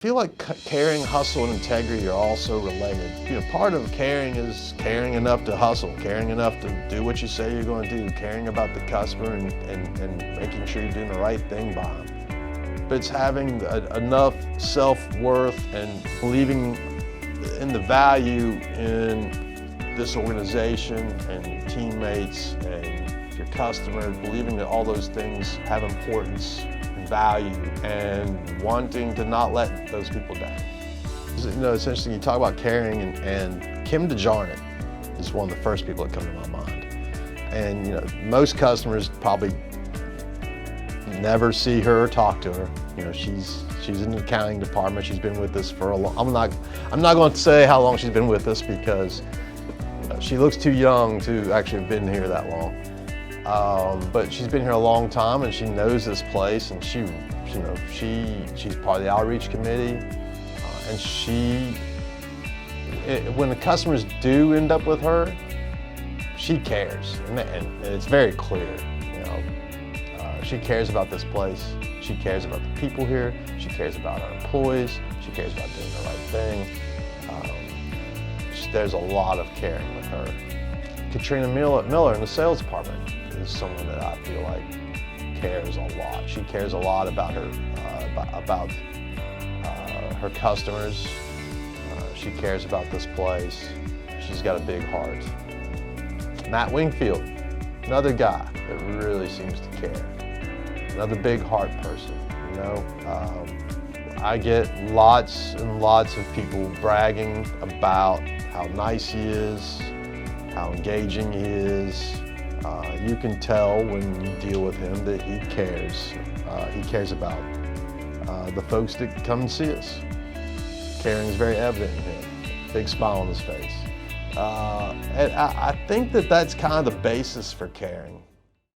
I feel like caring, hustle, and integrity are also related. Part of caring is caring enough to hustle, caring enough to do what you say you're going to do, caring about the customer and making sure you're doing the right thing by them. But it's having enough self-worth and believing in the value in this organization and teammates and your customer, believing that all those things have importance, value, and wanting to not let those people down. It's interesting, you talk about caring, and Kim DeJarnett is one of the first people that come to my mind. And most customers probably never see her or talk to her. She's in the accounting department. She's been with us for a long. I'm not going to say how long she's been with us because she looks too young to actually have been here that long. But she's been here a long time, and she knows this place, and she's part of the outreach committee, and when the customers do end up with her, she cares, and it's very clear. She cares about this place. She cares about the people here. She cares about our employees. She cares about doing the right thing. There's a lot of caring with her. Katrina Miller in the sales department is someone that I feel like cares a lot. She cares a lot about her her customers. She cares about this place. She's got a big heart. Matt Wingfield, another guy that really seems to care. Another big heart person. I get lots and lots of people bragging about how nice he is, how engaging he is. You can tell when you deal with him that he cares. He cares about the folks that come and see us. Caring is very evident in him. Big smile on his face. And I think that that's kind of the basis for caring.